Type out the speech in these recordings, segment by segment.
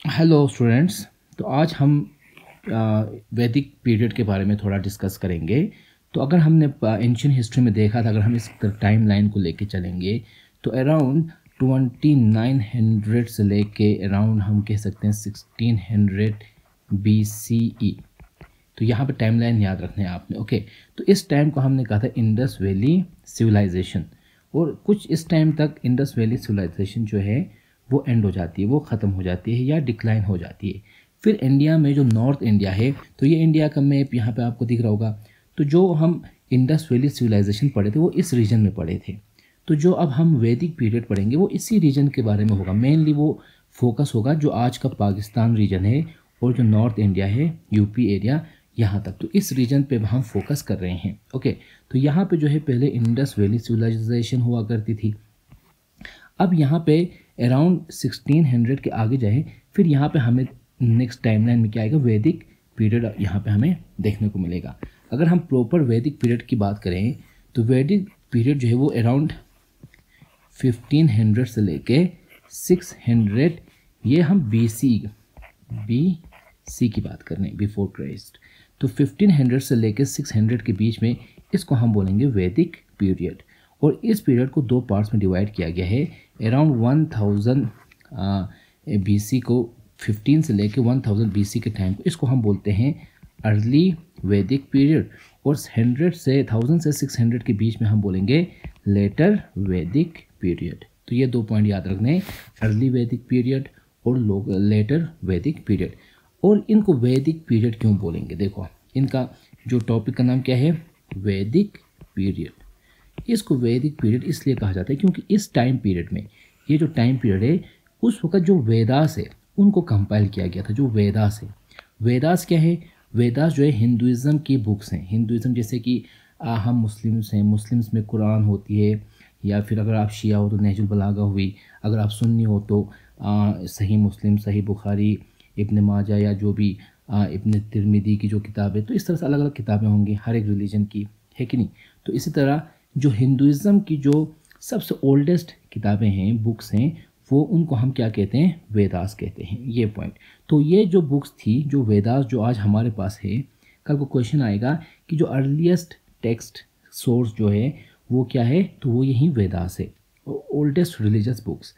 Hello students. तो आज हम वैदिक पीरियड के बारे में थोड़ा डिस्कस करेंगे। तो अगर हमने एंशियंट हिस्ट्री में देखा था, अगर हम इस टाइम लाइन को लेके चलेंगे तो अराउंड 2900 से लेके अराउंड हम कह सकते हैं 1600 BCE। तो यहाँ पे टाइम लाइन याद रखना है आपने। ओके, तो इस टाइम को हमने कहा था इंडस वैली सिविलाइजेशन, और कुछ इस टाइम तक इंडस वैली सिविलाइजेशन जो है वो एंड हो जाती है, वो ख़त्म हो जाती है या डिक्लाइन हो जाती है। फिर इंडिया में जो नॉर्थ इंडिया है, तो ये इंडिया का मैप यहाँ पे आपको दिख रहा होगा। तो जो हम इंडस वैली सिविलाइजेशन पढ़े थे वो इस रीजन में पढ़े थे। तो जो अब हम वैदिक पीरियड पढ़ेंगे वो इसी रीजन के बारे में होगा। मेनली वो फोकस होगा जो आज का पाकिस्तान रीजन है और जो नॉर्थ इंडिया है, यूपी एरिया, यहाँ तक। तो इस रीजन पे हम फोकस कर रहे हैं। ओके, तो यहाँ पे जो है पहले इंडस वैली सिविलाइजेशन हुआ करती थी। अब यहाँ पे अराउंड 1600 के आगे जाए, फिर यहाँ पे हमें नेक्स्ट टाइमलाइन में क्या आएगा, वैदिक पीरियड यहाँ पे हमें देखने को मिलेगा। अगर हम प्रॉपर वैदिक पीरियड की बात करें तो वैदिक पीरियड जो है वो अराउंड 1500 से लेके 600, ये हम BC की बात कर रहे हैं, बिफोर क्राइस्ट। तो 1500 से लेके 600 के बीच में इसको हम बोलेंगे वैदिक पीरियड। और इस पीरियड को दो पार्ट्स में डिवाइड किया गया है। अराउंड 1000 BC को 15 से लेके 1000 BC के टाइम को इसको हम बोलते हैं अर्ली वैदिक पीरियड, और 1000 से 600 के बीच में हम बोलेंगे लेटर वैदिक पीरियड। तो ये दो पॉइंट याद रखने हैं, अर्ली वैदिक पीरियड और लेटर वैदिक पीरियड। और इनको वैदिक पीरियड क्यों बोलेंगे, देखो इनका जो टॉपिक का नाम क्या है, वैदिक पीरियड। इसको वैदिक पीरियड इसलिए कहा जाता है क्योंकि इस टाइम पीरियड में, ये जो टाइम पीरियड है, उस वक्त जो वेदास है उनको कंपाइल किया गया था। जो वेदास है, वेदास क्या है, वेदास जो है हिंदुज़म की बुक्स हैं। हिंदुज़म जैसे कि हम मुस्लिम्स हैं, मुस्लिम्स में कुरान होती है, या फिर अगर आप शिया हो तो नहजुल बलागा हुई, अगर आप सुन्नी हो तो सही मुस्लिम, सही बुखारी, इब्न माजा, या जो भी इब्न तिरमिदी की जो किताब है। तो इस तरह से अलग अलग किताबें होंगी हर एक रिलीजन की, है कि नहीं। तो इसी तरह जो हिंदुज़म की जो सबसे ओल्डेस्ट किताबें हैं, बुक्स हैं, वो उनको हम क्या कहते हैं, वेदास कहते हैं। ये पॉइंट। तो ये जो बुक्स थी, जो वेदास जो आज हमारे पास है, कल को क्वेश्चन आएगा कि जो अर्लीस्ट टेक्स्ट सोर्स जो है वो क्या है, तो वो यही वेदास है, ओल्डेस्ट रिलीजियस बुक्स।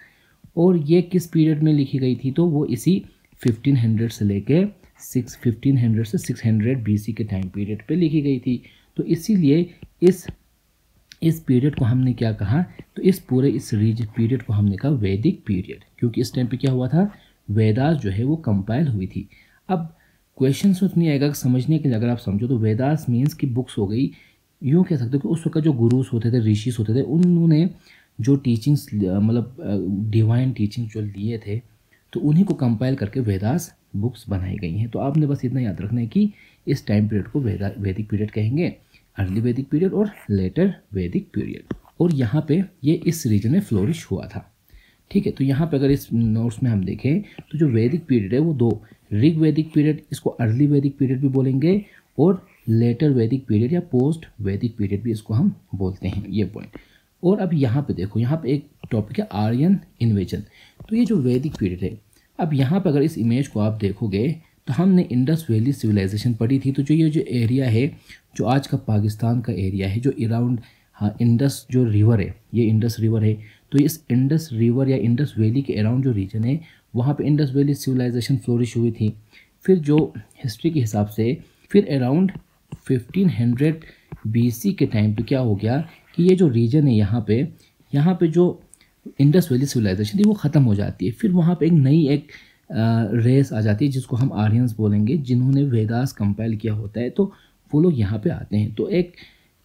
और ये किस पीरियड में लिखी गई थी, तो वो इसी 1500 से लेके 1500 से 600 BC के टाइम पीरियड पे लिखी गई थी। तो इसीलिए इस पीरियड को हमने क्या कहा, तो इस पूरे इस पीरियड को हमने कहा वैदिक पीरियड, क्योंकि इस टाइम पे क्या हुआ था, वेदास जो है वो कंपाइल हुई थी। अब क्वेश्चन में नहीं आएगा समझने के लिए, अगर आप समझो तो वेदास मीन्स की बुक्स हो गई। यूँ कह सकते हो कि उस वक्त जो गुरुस होते थे, ऋषिस होते थे, उन्होंने जो टीचिंग्स मतलब डिवाइन टीचिंग जो लिए थे, तो उन्हीं को कंपाइल करके वेदास बुक्स बनाई गई हैं। तो आपने बस इतना याद रखना है कि इस टाइम पीरियड को वैदिक पीरियड कहेंगे, अर्ली वैदिक पीरियड और लेटर वैदिक पीरियड। और यहाँ पे ये इस रीजन में फ्लोरिश हुआ था। ठीक है, तो यहाँ पे अगर इस नोट्स में हम देखें तो जो वैदिक पीरियड है वो दो, ऋग वैदिक पीरियड, इसको अर्ली वैदिक पीरियड भी बोलेंगे, और लेटर वैदिक पीरियड या पोस्ट वैदिक पीरियड भी इसको हम बोलते हैं। ये पॉइंट। और अब यहाँ पे देखो, यहाँ पे एक टॉपिक है आर्यन इन्वेजन। तो ये जो वैदिक पीरियड है, अब यहाँ पे अगर इस इमेज को आप देखोगे तो हमने इंडस वैली सिविलाइजेशन पढ़ी थी। तो जो ये जो एरिया है, जो आज का पाकिस्तान का एरिया है, जो अराउंड, हाँ, इंडस जो रिवर है, ये इंडस रिवर है, तो इस इंडस रिवर या इंडस वैली के अराउंड जो रीजन है, वहाँ पे इंडस वैली सिविलाइजेशन फ्लोरिश हुई थी। फिर जो हिस्ट्री के हिसाब से फिर अराउंड 1500 BC के टाइम पे क्या हो गया कि ये जो रीजन है यहाँ पे जो इंडस वैली सिविलाइजेशन थी वो ख़त्म हो जाती है। फिर वहाँ पे एक नई एक रेस आ जाती है जिसको हम आर्यंस बोलेंगे, जिन्होंने वेदास कंपाइल किया होता है। तो वो लोग यहाँ पे आते हैं। तो एक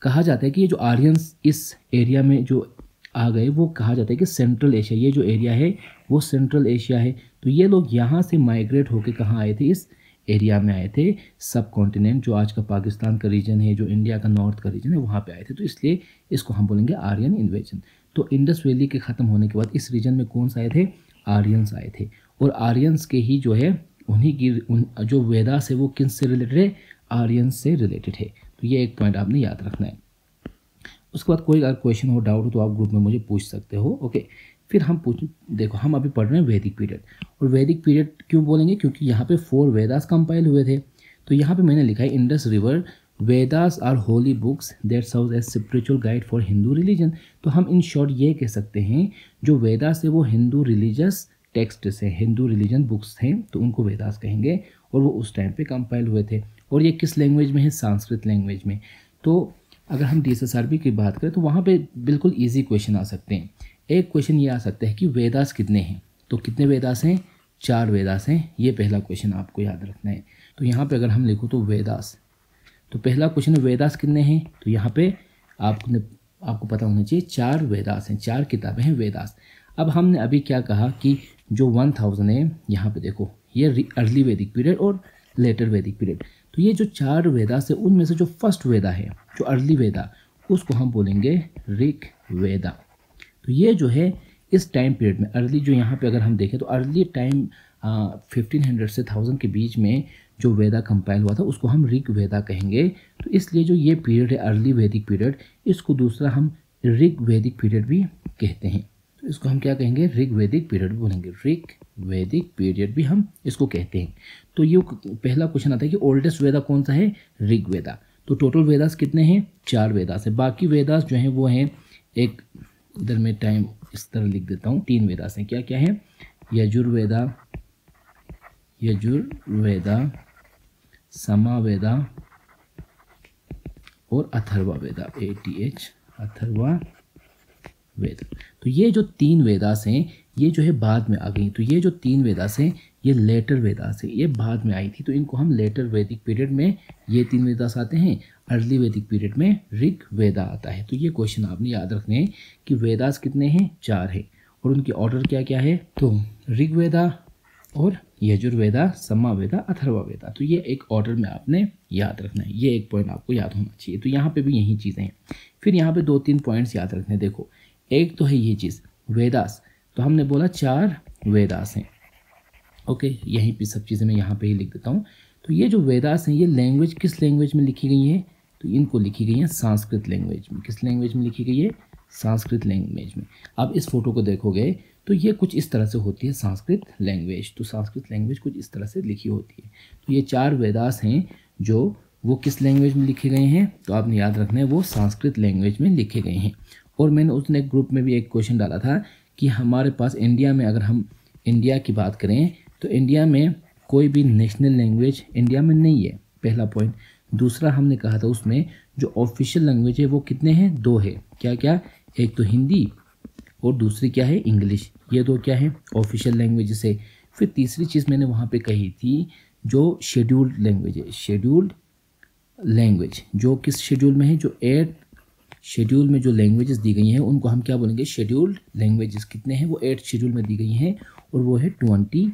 कहा जाता है कि ये जो आर्यंस इस एरिया में जो आ गए, वो कहा जाता है कि सेंट्रल एशिया, ये जो एरिया है वो सेंट्रल एशिया है। तो ये लोग यहाँ से माइग्रेट होकर कहाँ आए थे, इस एरिया में आए थे। सब कॉन्टिनेंट जो आज का पाकिस्तान का रीजन है, जो इंडिया का नॉर्थ का रीजन है, वहाँ पे आए थे। तो इसलिए इसको हम बोलेंगे आर्यन इन्वेजन। तो इंडस वैली के ख़त्म होने के बाद इस रीजन में कौन सा आए थे, आर्यंस आए थे। और आर्यंस के ही जो है उन्हीं की जो वेदास है वो किन से रिलेटेड है, आर्यंस से रिलेटेड है। तो ये एक पॉइंट आपने याद रखना है। उसके बाद कोई अगर क्वेश्चन हो, डाउट हो, तो आप ग्रुप में मुझे पूछ सकते हो। ओके, फिर हम देखो हम अभी पढ़ रहे हैं वैदिक पीरियड, और वैदिक पीरियड क्यों बोलेंगे, क्योंकि यहाँ पे 4 वेदास कंपाइल हुए थे। तो यहाँ पे मैंने लिखा है Indus river Vedas are holy books that serve as spiritual guide for Hindu religion. तो हम इन शॉर्ट ये कह सकते हैं जो वेदास है वो हिंदू रिलीजियस टेक्स्ट से, हिंदू रिलीजन बुक्स थे, तो उनको वेदास कहेंगे, और वो उस टाइम पे कंपाइल हुए थे। और ये किस लैंग्वेज में है, संस्कृत लैंग्वेज में। तो अगर हम DSSRB की बात करें तो वहाँ पे बिल्कुल इजी क्वेश्चन आ सकते हैं। एक क्वेश्चन ये आ सकता है कि वेदास कितने हैं, तो कितने वेदास हैं, 4 वेदास हैं, ये पहला क्वेश्चन आपको याद रखना है। तो यहाँ पे अगर हम लिखो तो वेदास, तो पहला क्वेश्चन है वेदास कितने हैं, तो यहाँ पे आपको पता होना चाहिए 4 वेदास हैं, 4 किताबें हैं वेदास। अब हमने अभी क्या कहा कि जो 1000 है, यहाँ पे देखो ये अर्ली वैदिक पीरियड और लेटर वैदिक पीरियड। तो ये जो 4 वेदास है उनमें से जो फर्स्ट वेदा है, जो अर्ली वेदा, उसको हम बोलेंगे ऋग वेदा। तो ये जो है इस टाइम पीरियड में अर्ली, जो यहाँ पे अगर हम देखें तो अर्ली टाइम 1500 से 1000 के बीच में जो वेदा कंपाइल हुआ था उसको हम ऋग वेदा कहेंगे। तो इसलिए जो ये पीरियड है अर्ली वैदिक पीरियड, इसको दूसरा हम ऋग वैदिक पीरियड भी कहते हैं। तो इसको हम क्या कहेंगे, ऋग वैदिक पीरियड बोलेंगे, ऋग वैदिक पीरियड भी हम इसको कहते हैं। तो ये पहला क्वेश्चन आता है कि ओल्डेस्ट वेदा कौन सा है, ऋग वेदा। तो टोटल वेदास कितने हैं, 4 वेदास है। बाकी वेदास जो हैं वो हैं, एक इधर में टाइम इस तरह लिख देता हूँ, 3 वेदास हैं। क्या क्या है, यजुर्वेदा, समावेदा और अथर्वा वेदा, ATH अथर्वा वेद। तो ये जो 3 वेदास हैं ये जो है बाद में आ गई। तो ये जो 3 वेदास हैं ये लेटर वेदास है, ये बाद में आई थी, तो इनको हम लेटर वैदिक पीरियड में ये 3 वेदास आते हैं, अर्ली वैदिक पीरियड में ऋग वेदा आता है। तो ये क्वेश्चन आपने याद रखने हैं कि वेदास कितने हैं, 4 है, और उनकी ऑर्डर क्या क्या है, तो ऋग वेदा और यजुर्वेदा, समावेदा, अथर्वा वेदा। तो ये एक ऑर्डर में आपने याद रखना है, ये एक पॉइंट आपको याद होना चाहिए। तो यहाँ पे भी यही चीज़ें हैं। फिर यहाँ पे 2-3 पॉइंट्स याद रखने हैं। देखो एक तो है ये चीज़ वेदास, तो हमने बोला 4 वेदास हैं, ओके, यहीं पे सब चीज़ें मैं यहाँ पे ही लिख देता हूँ। तो ये जो वेदास हैं ये लैंग्वेज किस लैंग्वेज में लिखी गई है, तो इनको लिखी गई है संस्कृत लैंग्वेज में। किस लैंग्वेज में लिखी गई है, संस्कृत लैंग्वेज में। अब इस फोटो को देखोगे तो ये कुछ इस तरह से होती है संस्कृत लैंग्वेज। तो संस्कृत लैंग्वेज कुछ इस तरह से लिखी होती है। तो ये 4 वेदास हैं जो वो किस लैंग्वेज में लिखे गए हैं, तो आपने याद रखना है वो संस्कृत लैंग्वेज में लिखे गए हैं। और मैंने उस एक ग्रुप में भी एक क्वेश्चन डाला था कि हमारे पास इंडिया में, अगर हम इंडिया की बात करें तो इंडिया में कोई भी नेशनल लैंग्वेज इंडिया में नहीं है, पहला पॉइंट। दूसरा हमने कहा था उसमें जो ऑफिशियल लैंग्वेज है वो कितने हैं, 2 है। क्या क्या, एक तो हिंदी और दूसरी क्या है, इंग्लिश। ये 2 क्या है, ऑफिशियल लैंग्वेज से। फिर तीसरी चीज़ मैंने वहाँ पे कही थी जो शेड्यूल्ड लैंग्वेज है, शेड्यूल्ड लैंग्वेज जो किस शेड्यूल में है, जो 8 शेड्यूल में जो लैंग्वेजेस दी गई हैं उनको हम क्या बोलेंगे, शेड्यूल्ड लैंग्वेजेस। कितने हैं, वो 8 शेड्यूल में दी गई हैं और वो है 22।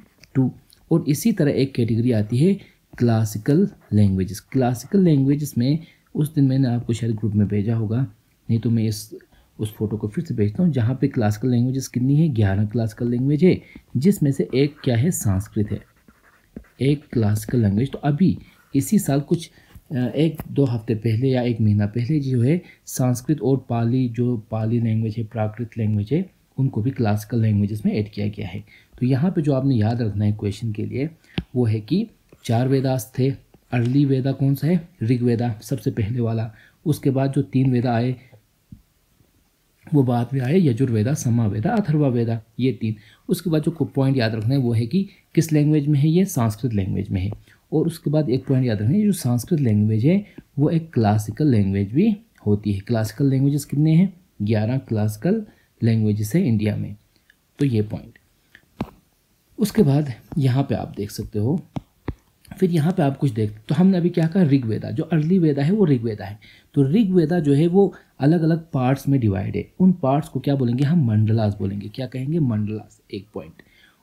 और इसी तरह एक कैटेगरी आती है क्लासिकल लैंग्वेजेस। क्लासिकल लैंग्वेजेस में उस दिन मैंने आपको शायद ग्रुप में भेजा होगा, नहीं तो मैं उस फोटो को फिर से भेजता हूँ, जहाँ पे क्लासिकल लैंग्वेजेस कितनी है, 11 क्लासिकल लैंग्वेज है, जिसमें से एक क्या है, संस्कृत है, एक क्लासिकल लैंग्वेज। तो अभी इसी साल कुछ 1-2 हफ्ते पहले या 1 महीना पहले जो है संस्कृत और पाली, जो पाली लैंग्वेज है, प्राकृत लैंग्वेज है, उनको भी क्लासिकल लैंग्वेजेस में ऐड किया गया है। तो यहाँ पे जो आपने याद रखना है क्वेश्चन के लिए वो है कि 4 वेदास थे। अर्ली वेदा कौन सा है, ऋग वेदा सबसे पहले वाला। उसके बाद जो 3 वेदा आए वो बाद में आए, यजुर्वेदा, समावेदा, अथर्वा वेदा, ये 3। उसके बाद जो पॉइंट याद रखना है वो है कि किस लैंग्वेज में है, ये संस्कृत लैंग्वेज में है। और उसके बाद एक पॉइंट याद रखना है, जो संस्कृत लैंग्वेज है वो एक क्लासिकल लैंग्वेज भी होती है। क्लासिकल लैंग्वेजेस कितने हैं, 11 क्लासिकल लैंग्वेजेस है इंडिया में। तो ये पॉइंट। उसके बाद यहाँ पे आप देख सकते हो, फिर यहाँ पे आप कुछ देख, तो हमने अभी क्या कहा, ऋग वेदा, जो अर्ली वेदा है वो ऋग वेदा है। तो ऋग वेदा जो है वो अलग अलग पार्ट्स में डिवाइड है। उन पार्ट्स को क्या बोलेंगे हम, मंडलास बोलेंगे। क्या कहेंगे, मंडलास, एक पॉइंट।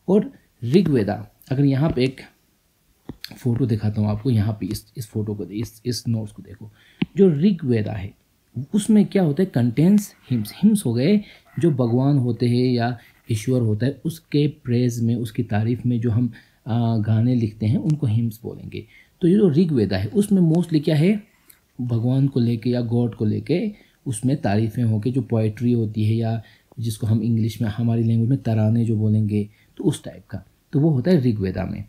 और ऋग वेदा, अगर यहाँ पे एक फोटो दिखाता हूँ आपको, यहाँ पे इस फोटो को, इस नोट्स को देखो, जो ऋग वेदा है उसमें क्या होता है, कंटेंस हिम्स। हिम्स हो गए जो भगवान होते हैं या ईश्वर होता है, उसके प्रेज में, उसकी तारीफ में जो हम गाने लिखते हैं उनको हिम्स बोलेंगे। तो ये जो ऋग वेदा है उसमें मोस्टली क्या है, भगवान को लेके या गॉड को लेके उसमें तारीफ़ें होके जो पोइट्री होती है या जिसको हम इंग्लिश में हमारी लैंग्वेज में तराने जो बोलेंगे, तो उस टाइप का, तो वो होता है ऋग्वेदा में।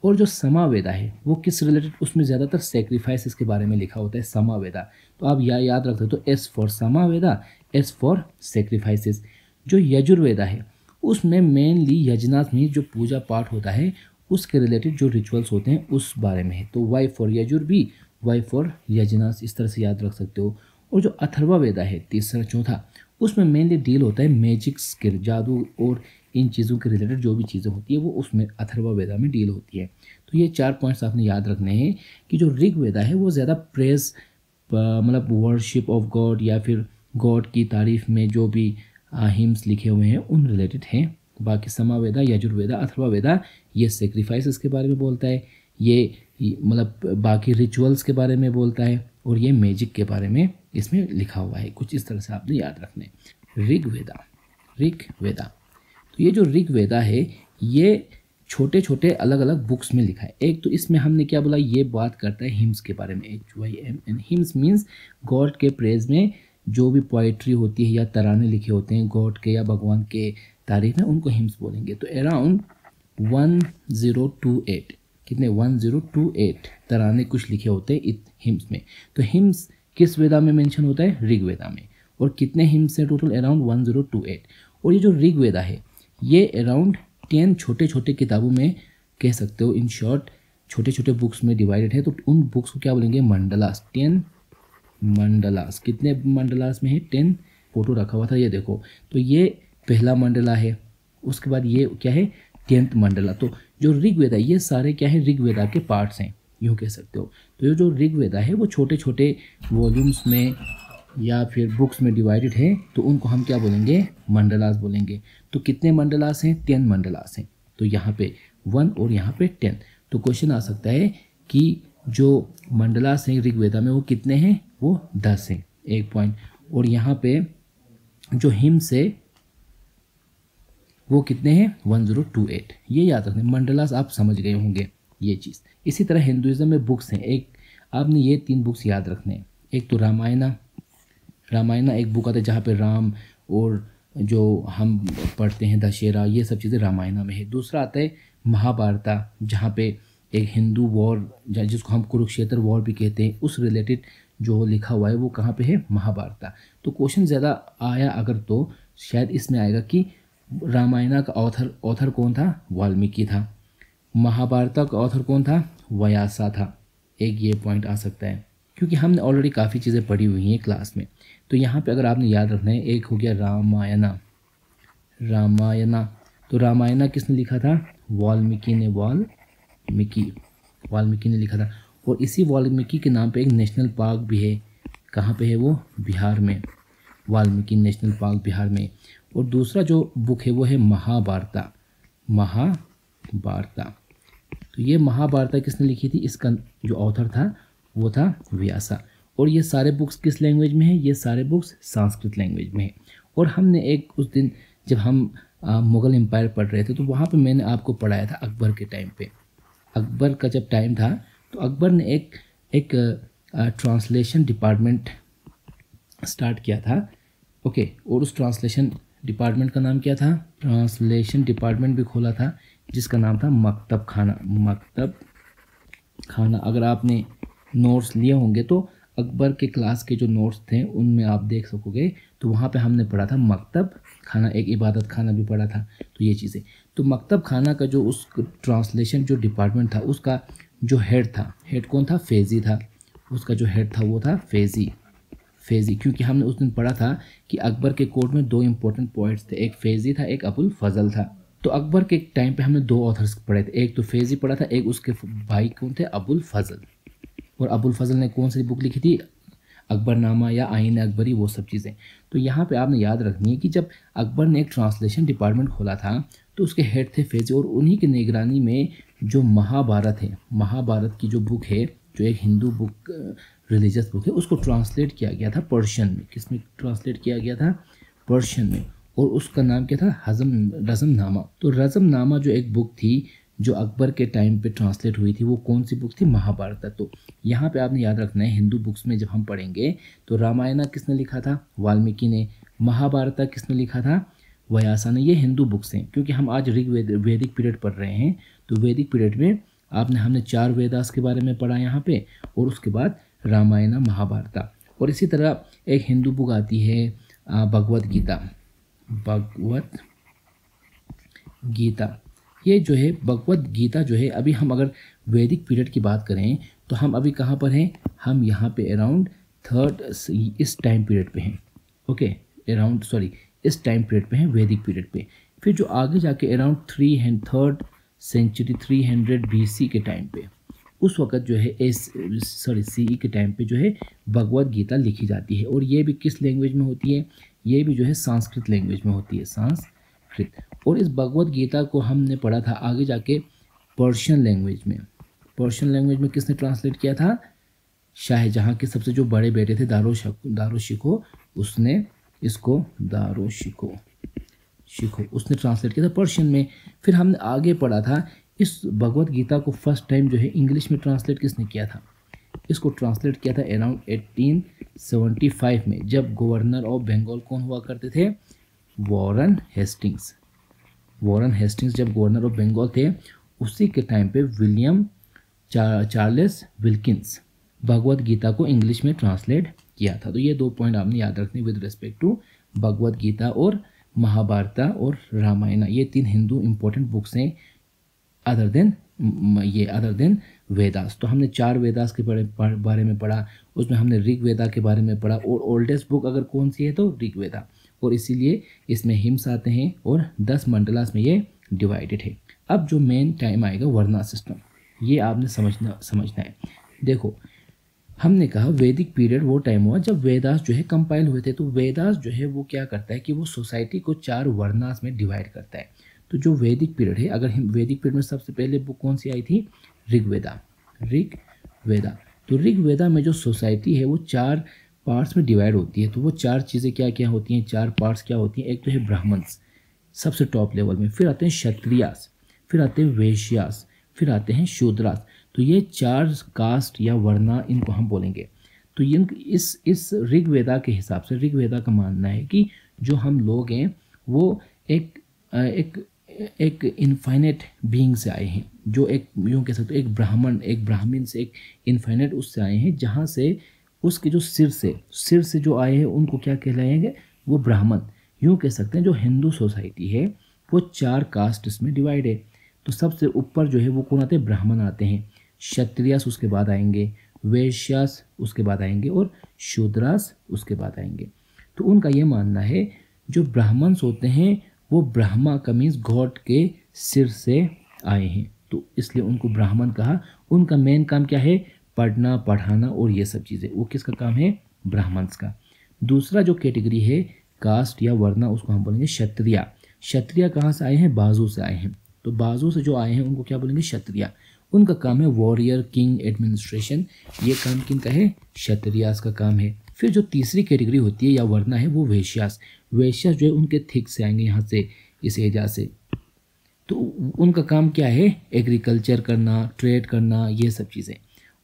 और जो समावेदा है वो किस रिलेटेड, उसमें ज़्यादातर सेक्रीफाइस के बारे में लिखा होता है समावेदा। तो आप याद रख सकते हो, S for Samaveda, S for sacrifices. जो यजुर्वेदा है उसमें मेनली यजनाथ में जो पूजा पाठ होता है उसके रिलेटेड जो रिचुअल्स होते हैं उस बारे में है। तो Y for यजुर्वी, Y for yajnas, इस तरह से याद रख सकते हो। और जो अथर्ववेदा है तीसरा चौथा, उसमें मेनली डील होता है मैजिक स्किल, जादू और इन चीज़ों के रिलेटेड जो भी चीज़ें होती है वो उसमें अथर्ववेदा में डील होती है। तो ये 4 पॉइंट्स आपने याद रखने हैं कि जो ऋग्वेदा है वो ज़्यादा प्रेज मतलब वर्शिप ऑफ गॉड या फिर गॉड की तारीफ में जो भी हिम्स लिखे हुए हैं उन रिलेटेड हैं। बाकी समावेदा, यजुर्वेदा, अथर्ववेदा ये सेक्रीफाइसेस के बारे में बोलता है, ये मतलब बाकी रिचुअल्स के बारे में बोलता है, और ये मैजिक के बारे में इसमें लिखा हुआ है। कुछ इस तरह से आपने याद रखने। ऋग्वेदा, तो ये जो ऋग्वेदा है ये छोटे छोटे अलग अलग बुक्स में लिखा है। एक तो इसमें हमने क्या बोला, ये बात करता है हिम्स के बारे में, HYMN। हिम्स मीन्स गॉड के प्रेज में जो भी पोइट्री होती है या तराने लिखे होते हैं गॉड के या भगवान के तारीफ में, उनको हिम्स बोलेंगे। तो अराउंड 1028, कितने 1028 तराने कुछ लिखे होते हैं हिम्स में। तो हिम्स किस वेदा में मेंशन होता है, ऋग्वेदा में। और कितने हिम्स हैं टोटल, अराउंड 1028। और ये जो ऋग्वेदा है ये अराउंड 10 छोटे छोटे किताबों में कह सकते हो, इन शॉर्ट छोटे छोटे बुक्स में डिवाइडेड है। तो उन बुक्स को क्या बोलेंगे, मंडलास। 10 मंडलास, कितने मंडलास में है, 10 फोटो रखा हुआ था ये देखो। तो ये पहला मंडला है, उसके बाद ये क्या है 10th मंडला। तो जो ऋग्वेदा ये सारे क्या है ऋग्वेदा के पार्ट्स हैं, यूँ कह सकते हो। तो ये जो ऋग्वेदा है वो छोटे छोटे वॉल्यूम्स में या फिर बुक्स में डिवाइडेड है, तो उनको हम क्या बोलेंगे, मंडलास बोलेंगे। तो कितने मंडलास हैं, 10 मंडलास हैं। तो यहाँ पे 1 और यहाँ पे 10। तो क्वेश्चन आ सकता है कि जो मंडलास हैं ऋग्वेदा में वो कितने हैं, वो 10 हैं, 1 पॉइंट। और यहाँ पे जो हिम्स है वो कितने हैं, 1028। ये याद रखना, मंडलास आप समझ गए होंगे ये चीज़। इसी तरह हिंदुइज्म में बुक्स हैं, एक आपने ये 3 बुक्स याद रखने हैं। एक तो रामायणा एक बुक आता है जहाँ पे राम और जो हम पढ़ते हैं दशहरा, ये सब चीज़ें रामायणा में है। दूसरा आता है महाभारता, जहाँ पे एक हिंदू वॉर जिसको हम कुरुक्षेत्र वॉर भी कहते हैं, उस रिलेटेड जो लिखा हुआ है वो कहाँ पे है, महाभारता। तो क्वेश्चन ज़्यादा आया अगर तो शायद इसमें आएगा कि रामायणा का ऑथर कौन था, वाल्मीकि था। महाभारता का ऑथर कौन था, व्यासा था। एक ये पॉइंट आ सकता है, क्योंकि हमने ऑलरेडी काफ़ी चीज़ें पढ़ी हुई हैं क्लास में। तो यहाँ पे अगर आपने याद रखना है, एक हो गया रामायणा। तो रामायणा किसने लिखा था, वाल्मीकि ने लिखा था। और इसी वाल्मीकि के नाम पे एक नेशनल पार्क भी है, कहाँ पे है वो, बिहार में, वाल्मीकि नेशनल पार्क बिहार में। और दूसरा जो बुक है वो है महाभारता। तो ये महाभारता किसने लिखी थी, इसका जो ऑथर था वो था व्यासा। और ये सारे बुक्स किस लैंग्वेज में है, ये सारे बुक्स संस्कृत लैंग्वेज में है। और हमने एक उस दिन जब हम मुग़ल एम्पायर पढ़ रहे थे तो वहाँ पे मैंने आपको पढ़ाया था अकबर के टाइम पे। अकबर का जब टाइम था तो अकबर ने एक ट्रांसलेशन डिपार्टमेंट स्टार्ट किया था, ओके। और उस ट्रांसलेशन डिपार्टमेंट का नाम क्या था, ट्रांसलेशन डिपार्टमेंट भी खोला था जिसका नाम था मकतब खाना। अगर आपने नोट्स लिए होंगे तो अकबर के क्लास के जो नोट्स थे उनमें आप देख सकोगे। तो वहाँ पे हमने पढ़ा था मकतब खाना, एक इबादत खाना भी पढ़ा था। तो ये चीज़ें, तो मकतब खाना का जो उस ट्रांसलेशन जो डिपार्टमेंट था उसका जो हेड कौन था, फैज़ी था। उसका जो हेड था वो था फैज़ी, क्योंकि हमने उस दिन पढ़ा था कि अकबर के कोर्ट में 2 इंपॉर्टेंट पॉइंट्स थे, एक फैज़ी था, एक अबुल फजल था। तो अकबर के टाइम पे हमने 2 ऑथर्स पढ़े थे, एक तो फैज़ी पढ़ा था, एक उसके भाई कौन थे, अबुल फजल। और अबुल फजल ने कौन सी बुक लिखी थी, अकबरनामा या आइन अकबरी, वो सब चीज़ें। तो यहाँ पे आपने याद रखनी है कि जब अकबर ने एक ट्रांसलेशन डिपार्टमेंट खोला था तो उसके हेड थे फैज़ी, और उन्हीं की निगरानी में जो महाभारत है, महाभारत की जो बुक है, जो एक हिंदू बुक रिलीजियस बुक है, उसको ट्रांसलेट किया गया था पर्शियन में। किसमें ट्रांसलेट किया गया था, पर्शियन में। और उसका नाम क्या था, रज़मनामा। तो रज़मनामा जो एक बुक थी जो अकबर के टाइम पे ट्रांसलेट हुई थी, वो कौन सी बुक थी, महाभारत। तो यहाँ पे आपने याद रखना है, हिंदू बुक्स में जब हम पढ़ेंगे तो रामायणा किसने लिखा था, वाल्मीकि ने। महाभारत किसने लिखा था? व्यासा ने। ये हिंदू बुक्स हैं, क्योंकि हम आज वैदिक पीरियड पढ़ रहे हैं, तो वैदिक पीरियड में हमने 4 वेदास के बारे में पढ़ा यहाँ पे, और उसके बाद रामायण महाभारत। और इसी तरह एक हिंदू बुक आती है भगवत गीता। भगवत गीता, ये जो है भगवत गीता जो है, अभी हम अगर वैदिक पीरियड की बात करें तो हम अभी कहाँ पर हैं? हम यहाँ पे अराउंड इस टाइम पीरियड पे हैं। ओके, इस टाइम पीरियड पे हैं, वैदिक पीरियड पे। फिर जो आगे जाके अराउंड 3rd सेंचुरी 300 BC के टाइम पे, उस वक़्त जो है CE के टाइम पे जो है भगवत गीता लिखी जाती है। और ये भी किस लैंग्वेज में होती है? ये भी जो है संस्कृत लैंग्वेज में होती है, संस्कृत। और इस भगवत गीता को हमने पढ़ा था आगे जाके पर्शियन लैंग्वेज में। पर्शियन लैंग्वेज में किसने ट्रांसलेट किया था? शाहजहाँ के सबसे जो बड़े बेटे थे दारोशिको, उसने इसको उसने ट्रांसलेट किया था पर्शियन में। फिर हमने आगे पढ़ा था इस भगवत गीता को फर्स्ट टाइम जो है इंग्लिश में ट्रांसलेट किसने किया था? इसको ट्रांसलेट किया था अराउंड 1875 में, जब गवर्नर ऑफ बंगाल कौन हुआ करते थे? वॉरेन हेस्टिंग्स जब गवर्नर ऑफ बंगाल थे, उसी के टाइम पे William Charles Wilkins Bhagavad Gita को इंग्लिश में ट्रांसलेट किया था। तो ये 2 पॉइंट आपने याद रखने with respect to Bhagavad Gita और महाभारत और रामायण। ये 3 हिंदू इंपॉर्टेंट बुक्स हैं अदर देन वेदास। तो हमने 4 वेदास के बारे में पढ़ा, उसमें हमने ऋग वेदा के बारे में पढ़ा, और ओल्डेस्ट बुक अगर कौन सी है तो ऋग वेदा, और इसीलिए इसमें हिम्स आते हैं और 10 मंडलास में ये डिवाइडेड है। अब जो मेन टाइम आएगा वर्णा सिस्टम, ये आपने समझना है। देखो, हमने कहा वैदिक पीरियड वो टाइम हुआ जब वेदास जो है कंपाइल हुए थे। तो वेदास जो है वो क्या करता है कि वो सोसाइटी को 4 वर्णास में डिवाइड करता है। तो जो वैदिक पीरियड है, अगर हम वैदिक पीरियड में सबसे पहले बुक कौन सी आई थी? ऋग्वेदा। तो ऋग्वेदा में जो सोसाइटी है वो 4 पार्ट्स में डिवाइड होती है। तो वो 4 चीज़ें क्या क्या होती हैं? 4 पार्ट्स क्या होती हैं? एक तो है ब्राह्मण्स सबसे टॉप लेवल में, फिर आते हैं क्षत्रियास, फिर आते हैं वैश्यास, फिर आते हैं शूद्रास। तो ये 4 कास्ट या वर्णा इनको हम बोलेंगे। तो इस ऋग्वेदा के हिसाब से ऋग्वेदा का मानना है कि जो हम लोग हैं वो एक इनफाइनेट बीइंग से आए हैं, जो एक यूँ कह सकते हो एक ब्राह्मण से एक इनफाइनेट उससे आए हैं, जहाँ से उसके जो सिर से जो आए हैं उनको क्या कहलाएंगे? वो ब्राह्मण। यूँ कह सकते हैं जो हिंदू सोसाइटी है वो 4 कास्ट इसमें डिवाइड है। तो सबसे ऊपर जो है वो कौन आते हैं? ब्राह्मण आते हैं, क्षत्रियास उसके बाद आएंगे, वैश्यास उसके बाद आएंगे, और शूद्रास उसके बाद आएंगे। तो उनका ये मानना है जो ब्राह्मण्स होते हैं वो ब्रह्मा का मीन्स गॉड के सिर से आए हैं, तो इसलिए उनको ब्राह्मण कहा। उनका मेन काम क्या है? पढ़ना पढ़ाना और ये सब चीज़ें, वो किसका काम है? ब्राह्मण्स का। दूसरा जो कैटेगरी है कास्ट या वर्णा, उसको हम बोलेंगे क्षत्रिया। क्षत्रिया कहाँ से आए हैं? बाजू से आए हैं। तो बाजू से जो आए हैं उनको क्या बोलेंगे? क्षत्रिया। उनका काम है वॉरियर, किंग, एडमिनिस्ट्रेशन। ये काम किनका है? क्षत्रियास का काम है। फिर जो तीसरी कैटेगरी होती है या वर्णा है वो वैश्यास जो है उनके थिक से आएंगे, यहाँ से इस एरिया से। तो उनका काम क्या है? एग्रीकल्चर करना, ट्रेड करना, ये सब चीज़ें।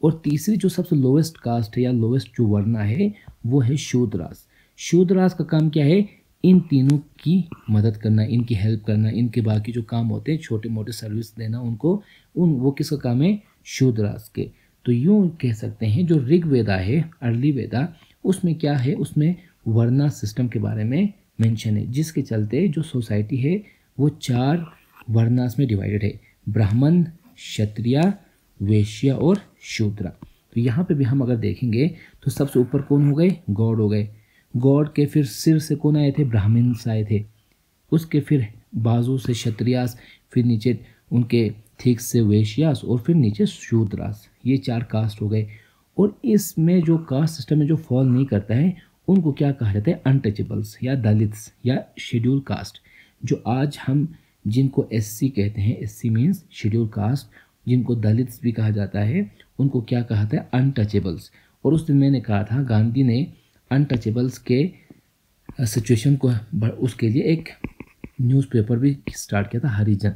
और तीसरी जो सबसे लोवेस्ट कास्ट है या लोवेस्ट जो वर्णा है वो है शूद्रास का काम क्या है? इन तीनों की मदद करना, इनकी हेल्प करना, इनके बाकी जो काम होते हैं छोटे मोटे सर्विस देना उनको, वो किसका काम है? शूद्रास के। तो यूँ कह सकते हैं जो ऋग्वेदा है, अर्ली वेदा, उसमें क्या है? उसमें वर्णा सिस्टम के बारे में मेंशन है, जिसके चलते जो सोसाइटी है वो 4 वर्णास में डिवाइडेड है, ब्राह्मण, क्षत्रिय, वैश्य और शूद्र। तो यहाँ पे भी हम अगर देखेंगे तो सबसे ऊपर कौन हो गए? गॉड हो गए। गॉड के फिर सिर से कौन आए थे? ब्राह्मण्स आए थे। उसके फिर बाजू से क्षत्रियास, फिर नीचे उनके थिक से वैश्यास, और फिर नीचे शूद्रास। ये 4 कास्ट हो गए। और इसमें जो कास्ट सिस्टम में जो फॉल नहीं करता है उनको क्या कहा जाता है? अनटचेबल्स या दलित्स या शेड्यूल कास्ट। जो आज हम जिनको SC कहते हैं, SC मीन्स शेड्यूल कास्ट, जिनको दलित्स भी कहा जाता है, उनको क्या कहा था? अनटचेबल्स। और उस दिन मैंने कहा था गांधी ने अनटचेबल्स के सिचुएशन को उसके लिए एक न्यूज़पेपर भी स्टार्ट किया था, हरिजन।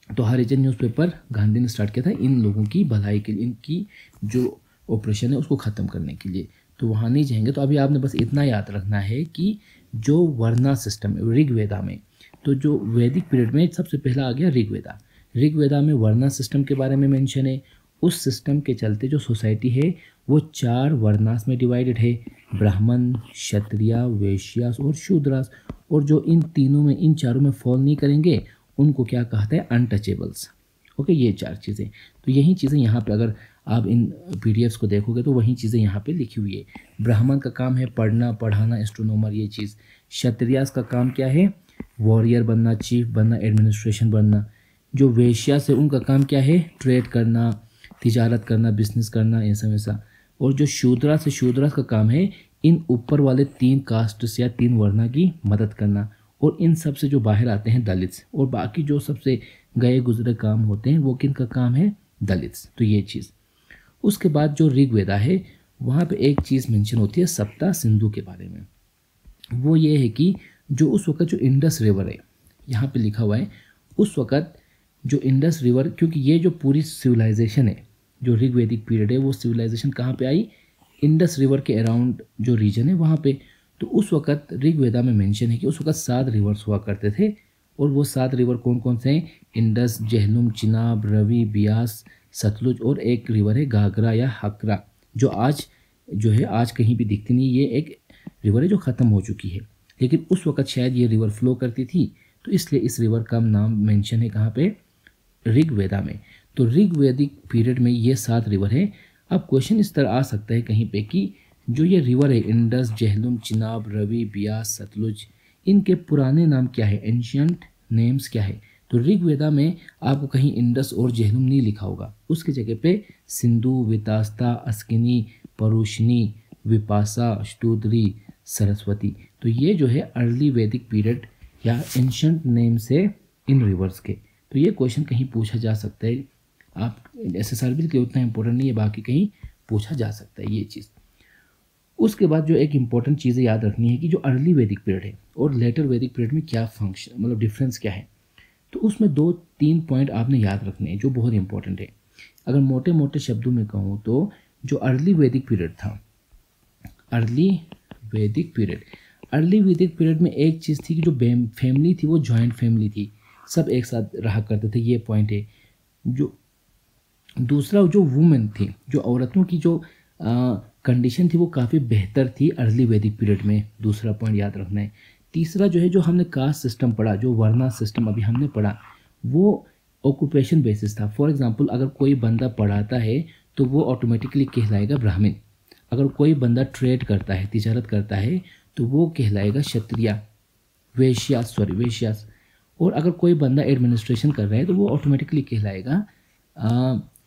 तो हरिजन न्यूज़पेपर गांधी ने स्टार्ट किया था इन लोगों की भलाई के लिए, इनकी जो ऑपरेशन है उसको ख़त्म करने के लिए। तो वहाँ नहीं जाएंगे। तो अभी आपने बस इतना याद रखना है कि जो वर्णा सिस्टम ऋग्वेदा में, तो जो वैदिक पीरियड में सबसे पहला आ गया ऋग्वेदा। ऋग्वेदा में वर्णा सिस्टम के बारे में मेंशन है। उस सिस्टम के चलते जो सोसाइटी है वो 4 वर्णास में डिवाइडेड है, ब्राह्मण, क्षत्रिय, वैश्यास और शूद्रास। और जो इन तीनों में, इन चारों में फॉल नहीं करेंगे उनको क्या कहते हैं, अनटचेबल्स। ओके, ये 4 चीज़ें। तो यही चीज़ें यहाँ पे अगर आप इन पीडीएफ्स को देखोगे तो वही चीज़ें यहाँ पे लिखी हुई है। ब्राह्मण का काम है पढ़ना, पढ़ाना, एस्ट्रोनॉमर, ये चीज़। क्षत्रियास का काम क्या है, वॉरियर बनना, चीफ बनना, एडमिनिस्ट्रेशन बनना। जो वैश्यास है उनका काम क्या है, ट्रेड करना, तिजारत करना, बिजनेस करना, ऐसा वैसा। और जो शूद्रास है, शूद्रास का काम है इन ऊपर वाले 3 कास्ट्स या 3 वर्णा की मदद करना। और इन सब से जो बाहर आते हैं दलित्स, और बाकी जो सबसे गए गुजरे काम होते हैं वो किन का काम है, दलित्स। तो ये चीज़। उसके बाद जो ऋग्वेदा है वहाँ पे एक चीज़ मेंशन होती है सप्ता सिंधु के बारे में। वो ये है कि जो उस वक्त जो इंडस रिवर है, यहाँ पे लिखा हुआ है उस वक्त जो इंडस रिवर, क्योंकि ये जो पूरी सिविलाइजेशन है जो ऋग्वेदिक पीरियड है वो सिविलाइजेशन कहाँ पे आई, इंडस रिवर के अराउंड जो रीजन है वहाँ पे। तो उस वक्त ऋग्वेदा में मेंशन है कि उस वक्त 7 रिवर्स हुआ करते थे। और वो 7 रिवर कौन कौन से हैं, इंडस, झेलम, चिनाब, रवि, ब्यास, सतलुज, और एक रिवर है घाघरा या हकरा, जो आज जो है आज कहीं भी दिखती नहीं। ये एक रिवर है जो ख़त्म हो चुकी है, लेकिन उस वक्त शायद ये रिवर फ्लो करती थी, तो इसलिए इस रिवर का नाम मेंशन है कहाँ पे, ऋग्वेदा में। तो ऋग्वेदिक पीरियड में ये 7 रिवर है। अब क्वेश्चन इस तरह आ सकता है कहीं पे कि जो ये रिवर है इंडस, झेलम, चिनाब, रवि, ब्यास, सतलुज, इनके पुराने नाम क्या है, एंशियंट नेम्स क्या है। तो ऋग्वेदा में आपको कहीं इंडस और झेलम नहीं लिखा होगा, उसकी जगह पे सिंधु, वितास्ता, अस्किनी, परुशनी, विपासा, ष्टुद्री, सरस्वती। तो ये जो है अर्ली वैदिक पीरियड या एंशियंट नेम्स है इन रिवर्स के। तो ये क्वेश्चन कहीं पूछा जा सकता है, आप SSRB के उतना इंपॉर्टेंट नहीं है, बाकी कहीं पूछा जा सकता है ये चीज़। उसके बाद जो एक इंपॉर्टेंट चीज़ें याद रखनी है कि जो अर्ली वैदिक पीरियड है और लेटर वैदिक पीरियड में क्या फंक्शन, मतलब डिफरेंस क्या है। तो उसमें 2-3 पॉइंट आपने याद रखने हैं जो बहुत इंपॉर्टेंट है। अगर मोटे मोटे शब्दों में कहूँ तो जो अर्ली वैदिक पीरियड था, अर्ली वैदिक पीरियड में एक चीज़ थी कि जो फैमिली थी वो जॉइंट फैमिली थी, सब एक साथ रहा करते थे, ये पॉइंट है। जो दूसरा, जो वुमेन थी, जो औरतों की जो कंडीशन थी वो काफ़ी बेहतर थी अर्ली वैदिक पीरियड में, दूसरा पॉइंट याद रखना है। तीसरा जो है, जो हमने कास्ट सिस्टम पढ़ा, जो वर्णा सिस्टम अभी हमने पढ़ा, वो ऑक्यूपेशन बेसिस था। फॉर एग्जांपल अगर कोई बंदा पढ़ाता है तो वो ऑटोमेटिकली कहलाएगा ब्राह्मण। अगर कोई बंदा ट्रेड करता है, तिजारत करता है, तो वो कहलाएगा क्षत्रिय, वैश्यास। और अगर कोई बंदा एडमिनिस्ट्रेशन कर रहा है तो वो ऑटोमेटिकली कहलाएगा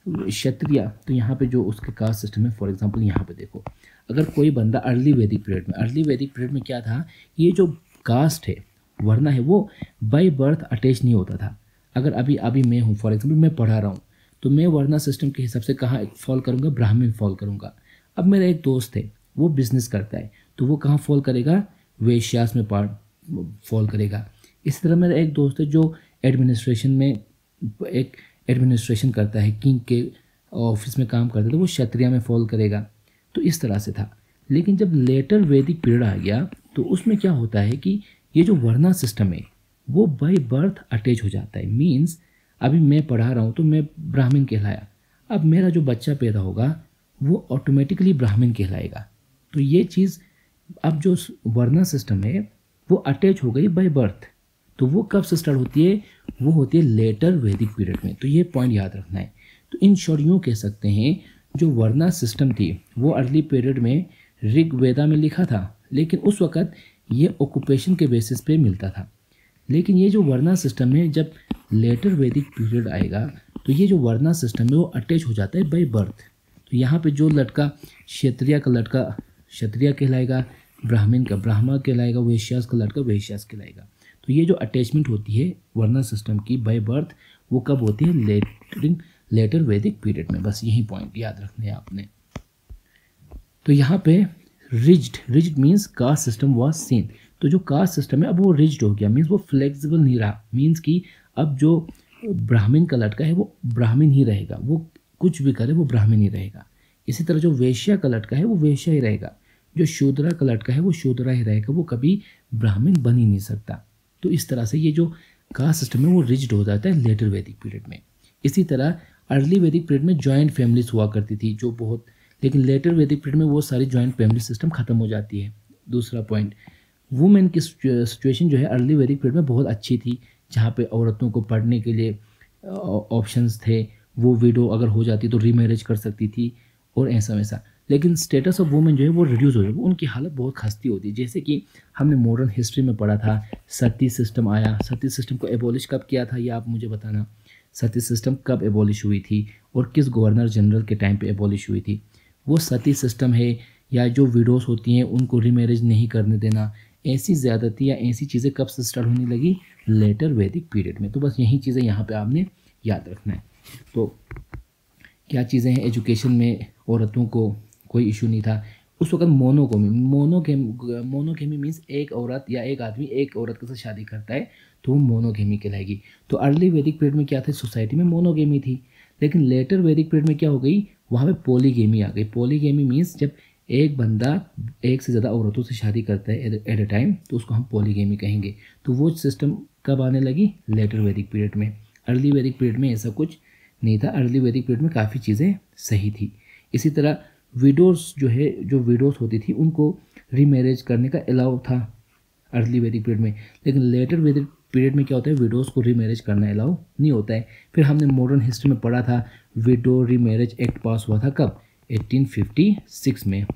क्षत्रिय। तो यहाँ पे जो उसके कास्ट सिस्टम है, फॉर एग्जांपल यहाँ पे देखो, अगर कोई बंदा अर्ली वैदिक पीरियड में क्या था, ये जो कास्ट है, वरना है, वो बाय बर्थ अटैच नहीं होता था। अगर अभी मैं हूँ, फॉर एग्जांपल मैं पढ़ा रहा हूँ, तो मैं वर्णा सिस्टम के हिसाब से कहाँ फॉल करूँगा, ब्राह्मण फॉल करूँगा। अब मेरा एक दोस्त है, वो बिजनेस करता है, तो वो कहाँ फॉल करेगा, वैश्यास में फॉल करेगा। इसी तरह मेरा एक दोस्त है जो एडमिनिस्ट्रेशन में एक एडमिनिस्ट्रेशन करता है, किंग के ऑफिस में काम करता है, तो वो क्षत्रिय में फॉल करेगा। तो इस तरह से था। लेकिन जब लेटर वैदिक पीरियड आ गया तो उसमें क्या होता है कि ये जो वर्णा सिस्टम है वो बाय बर्थ अटैच हो जाता है। मीन्स अभी मैं पढ़ा रहा हूँ तो मैं ब्राह्मण कहलाया, अब मेरा जो बच्चा पैदा होगा वो ऑटोमेटिकली ब्राह्मण कहलाएगा। तो ये चीज़, अब जो वर्णा सिस्टम है वो अटैच हो गई बाय बर्थ। तो वो कब से स्टार्ट होती है, वो होती है लेटर वैदिक पीरियड में। तो ये पॉइंट याद रखना है। तो इन शॉर्ट यूँ कह सकते हैं, जो वर्णा सिस्टम थी वो अर्ली पीरियड में ऋग्वेदा में लिखा था, लेकिन उस वक्त ये ऑक्यूपेशन के बेसिस पे मिलता था। लेकिन ये जो वर्णा सिस्टम है, जब लेटर वैदिक पीरियड आएगा तो ये जो वर्णा सिस्टम है वो अटैच हो जाता है बाय बर्थ। तो यहाँ पे जो लड़का क्षत्रिय का लड़का क्षत्रिय कहलाएगा, ब्राह्मण का ब्राह्मण कहलाएगा, वैश्यास का लड़का वैश्यास कहलाएगा। तो ये जो अटैचमेंट होती है वर्णा सिस्टम की बाय बर्थ, वो कब होती है, लेटर वैदिक पीरियड में। बस यही पॉइंट याद रखने हैं आपने। तो यहाँ पे rigid means caste system was scene. तो जो कास्ट सिस्टम है अब वो रिजिड हो गया, मीन्स वो फ्लेक्सिबल नहीं रहा। मीन्स कि अब जो ब्राह्मण का लड़का है वो ब्राह्मण ही रहेगा, वो कुछ भी करे वो ब्राह्मण ही रहेगा। इसी तरह जो वेश्या का लड़का है वो वेश्या ही रहेगा, जो शूद्रा का लड़का है वो शूद्रा ही रहेगा, वो कभी ब्राह्मण बन ही नहीं सकता। तो इस तरह से ये जो कास्ट सिस्टम है वो रिजिड हो जाता है लेटर वैदिक पीरियड में। इसी तरह अर्ली वैदिक पीरियड में जॉइंट फैमिलीज हुआ करती थी जो बहुत, लेकिन लेटर वैदिक पीरियड में वो सारी जॉइंट फैमिली सिस्टम खत्म हो जाती है। दूसरा पॉइंट, वुमेन की सिचुएशन जो है अर्ली वैदिक पीरियड में बहुत अच्छी थी, जहाँ पे औरतों को पढ़ने के लिए ऑप्शंस थे, वो विडो अगर हो जाती तो रीमैरिज कर सकती थी और ऐसा वैसा। लेकिन स्टेटस ऑफ वुमेन जो है वो रिड्यूस हो जाती, उनकी हालत बहुत खस्ती होती है। जैसे कि हमने मॉडर्न हिस्ट्री में पढ़ा था, सती सिस्टम आया, सती सिस्टम को एबॉलिश कब किया था ये आप मुझे बताना। सती सिस्टम कब एबॉलिश हुई थी और किस गवर्नर जनरल के टाइम पे एबॉलिश हुई थी। वो सती सिस्टम है या जो विडोज होती हैं उनको रीमैरिज नहीं करने देना, ऐसी ज़्यादती या ऐसी चीज़ें कब से स्टार्ट होने लगी, लेटर वैदिक पीरियड में। तो बस यही चीज़ें यहाँ पे आपने याद रखना है। तो क्या चीज़ें हैं, एजुकेशन में औरतों को कोई इशू नहीं था उस वक्त। मोनोगेमी मीन्स एक औरत या एक आदमी एक औरत के साथ शादी करता है तो वो मोनोगेमी कहलाएगी। तो अर्ली वैदिक पीरियड में क्या था, सोसाइटी में मोनोगेमी थी। लेकिन लेटर वैदिक पीरियड में क्या हो गई, वहाँ पे पॉलीगेमी आ गई। पॉलीगेमी मीन्स जब एक बंदा एक से ज़्यादा औरतों से शादी करता है एट अ टाइम तो उसको हम पॉलीगेमी कहेंगे। तो वो सिस्टम कब आने लगी, लेटर वैदिक पीरियड में। अर्ली वैदिक पीरियड में ऐसा कुछ नहीं था, अर्ली वैदिक पीरियड में काफ़ी चीज़ें सही थी। इसी तरह विडोज जो है, जो विडोज होती थी उनको रीमैरिज करने का अलाउ था अर्ली वैदिक पीरियड में। लेकिन लेटर वैदिक पीरियड में क्या होता है, विडोज को रीमैरिज करना अलाउ नहीं होता है। फिर हमने मॉडर्न हिस्ट्री में पढ़ा था विडो रीमैरिज एक्ट पास हुआ था कब, 1856 में।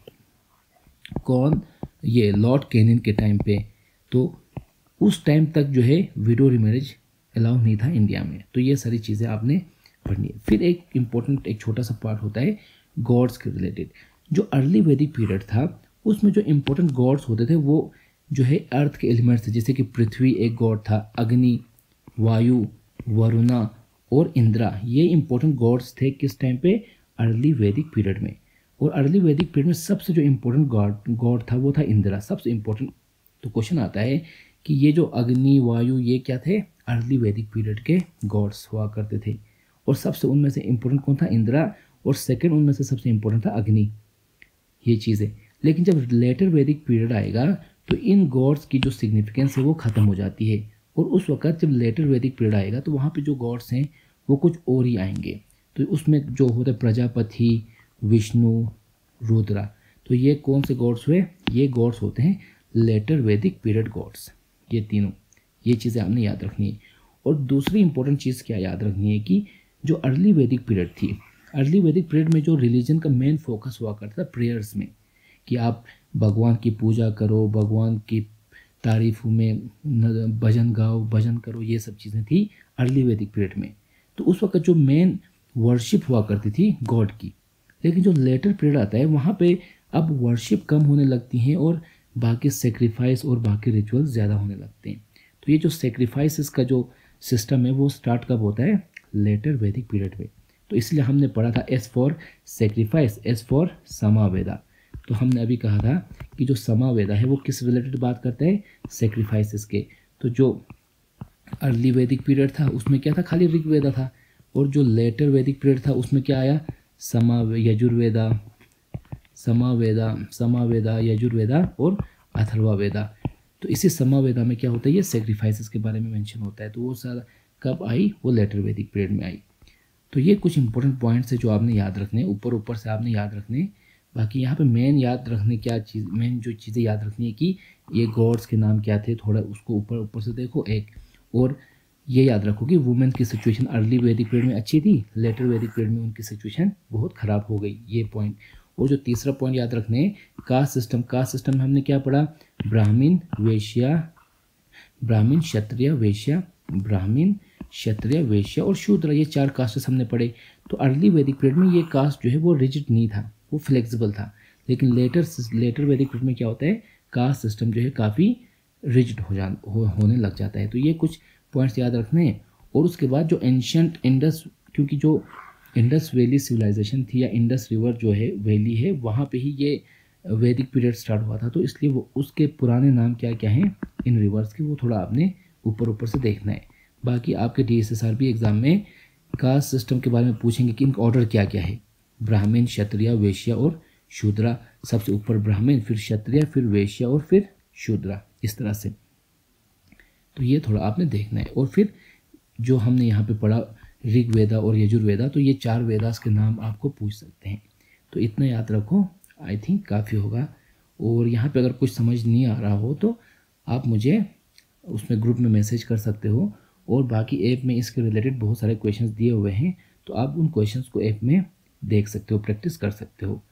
कौन, ये लॉर्ड कैनिंग के टाइम पे। तो उस टाइम तक जो है विडो रीमैरिज अलाउ नहीं था इंडिया में। तो ये सारी चीज़ें आपने पढ़नी है। फिर एक इम्पोर्टेंट एक छोटा सा पार्ट होता है गॉड्स के रिलेटेड। जो अर्ली वैदिक पीरियड था उसमें जो इम्पोर्टेंट गॉड्स होते थे वो जो है अर्थ के एलिमेंट्स थे। जैसे कि पृथ्वी एक गॉड था, अग्नि, वायु, वरुणा और इंद्रा, ये इम्पोर्टेंट गॉड्स थे किस टाइम पे, अर्ली वैदिक पीरियड में। और अर्ली वैदिक पीरियड में सबसे जो इम्पोर्टेंट गॉड था वो था इंद्रा, सबसे इम्पोर्टेंट। तो क्वेश्चन आता है कि ये जो अग्नि, वायु, ये क्या थे, अर्ली वैदिक पीरियड के गॉड्स हुआ करते थे। और सबसे उनमें से इम्पोर्टेंट कौन था, इंद्रा, और सेकंड उनमें से सबसे इम्पोर्टेंट था अग्नि, ये चीज़ें। लेकिन जब लेटर वैदिक पीरियड आएगा तो इन गॉड्स की जो सिग्निफिकेंस है वो ख़त्म हो जाती है। और उस वक्त जब लेटर वैदिक पीरियड आएगा तो वहाँ पे जो गॉड्स हैं वो कुछ और ही आएंगे। तो उसमें जो होते प्रजापति, विष्णु, रुद्रा, तो ये कौन से गॉड्स हुए, ये गॉड्स होते हैं लेटर वैदिक पीरियड गॉड्स, ये तीनों। ये चीज़ें आपने याद रखनी है। और दूसरी इंपॉर्टेंट चीज़ क्या याद रखनी है कि जो अर्ली वैदिक पीरियड थी, अर्ली वैदिक पीरियड में जो रिलीजन का मेन फोकस हुआ करता था प्रेयर्स में, कि आप भगवान की पूजा करो, भगवान की तारीफ में भजन गाओ, भजन करो, ये सब चीज़ें थी अर्ली वैदिक पीरियड में। तो उस वक्त जो मेन वर्शिप हुआ करती थी गॉड की। लेकिन जो लेटर पीरियड आता है वहाँ पे अब वर्शिप कम होने लगती हैं और बाकी सेक्रीफाइस और बाकी रिचुअल्स ज़्यादा होने लगते हैं। तो ये जो सेक्रीफाइसेस का जो सिस्टम है वो स्टार्ट कब होता है, लेटर वैदिक पीरियड में। तो इसलिए हमने पढ़ा था S for sacrifice, S for Samaveda. तो हमने अभी कहा था कि जो समावेदा है वो किस रिलेटेड बात करता है, सेक्रीफाइसेस के। तो जो अर्ली वैदिक पीरियड था उसमें क्या था, खाली ऋग्वेदा था। और जो लेटर वैदिक पीरियड था उसमें क्या आया, यजुर्वेदा, समावेदा, यजुर्वेदा और अथर्ववेदा। तो इसी समावेदा में क्या होता है, ये सेक्रीफाइसेस के बारे में मेंशन होता है। तो वो सारा कब आई, वो लेटर वैदिक पीरियड में आई। तो ये कुछ इंपॉर्टेंट पॉइंट्स है जो आपने याद रखने, ऊपर से आपने याद रखने। बाकी यहाँ पे मेन याद रखने क्या चीज़, मेन जो चीज़ें याद रखनी है कि ये गॉड्स के नाम क्या थे, थोड़ा उसको ऊपर से देखो एक। और ये याद रखो कि वुमेन की सिचुएशन अर्ली वैदिक पीरियड में अच्छी थी, लेटर वैदिक पीरियड में उनकी सिचुएशन बहुत ख़राब हो गई, ये पॉइंट। और जो तीसरा पॉइंट याद रखने, कास्ट सिस्टम। कास्ट सिस्टम में हमने क्या पढ़ा, ब्राह्मण, क्षत्रिय, वैश्य, ब्राह्मण, क्षत्रिय, वैश्य और शूद्र, ये 4 कास्ट्स हमने पढ़े। तो अर्ली वैदिक पीरियड में ये कास्ट जो है वो रिजिड नहीं था, वो फ्लेक्सिबल था। लेकिन लेटर वैदिक पीरियड में क्या होता है, कास्ट सिस्टम जो है काफ़ी रिजिड होने लग जाता है। तो ये कुछ पॉइंट्स याद रखने हैं। और उसके बाद जो एंशियंट इंडस, क्योंकि जो इंडस वैली सिविलाइजेशन थी या इंडस रिवर जो है वैली है, वहाँ पे ही ये वैदिक पीरियड स्टार्ट हुआ था। तो इसलिए वो उसके पुराने नाम क्या क्या हैं इन रिवर्स के, वो थोड़ा आपने ऊपर से देखना है। बाकी आपके DSSRB एग्ज़ाम में कास्ट सिस्टम के बारे में पूछेंगे कि इनका ऑर्डर क्या क्या है, ब्राह्मण, क्षत्रिय, वैश्य और शूद्रा। सबसे ऊपर ब्राह्मण, फिर क्षत्रिय, फिर वैश्य और फिर शूद्रा, इस तरह से। तो ये थोड़ा आपने देखना है। और फिर जो हमने यहाँ पे पढ़ा ऋग्वेदा और यजुर्वेदा, तो ये 4 वेदास के नाम आपको पूछ सकते हैं। तो इतना याद रखो, आई थिंक काफ़ी होगा। और यहाँ पे अगर कुछ समझ नहीं आ रहा हो तो आप मुझे उसमें ग्रुप में मैसेज कर सकते हो। और बाकी ऐप में इसके रिलेटेड बहुत सारे क्वेश्चंस दिए हुए हैं, तो आप उन क्वेश्चंस को ऐप में देख सकते हो, प्रैक्टिस कर सकते हो।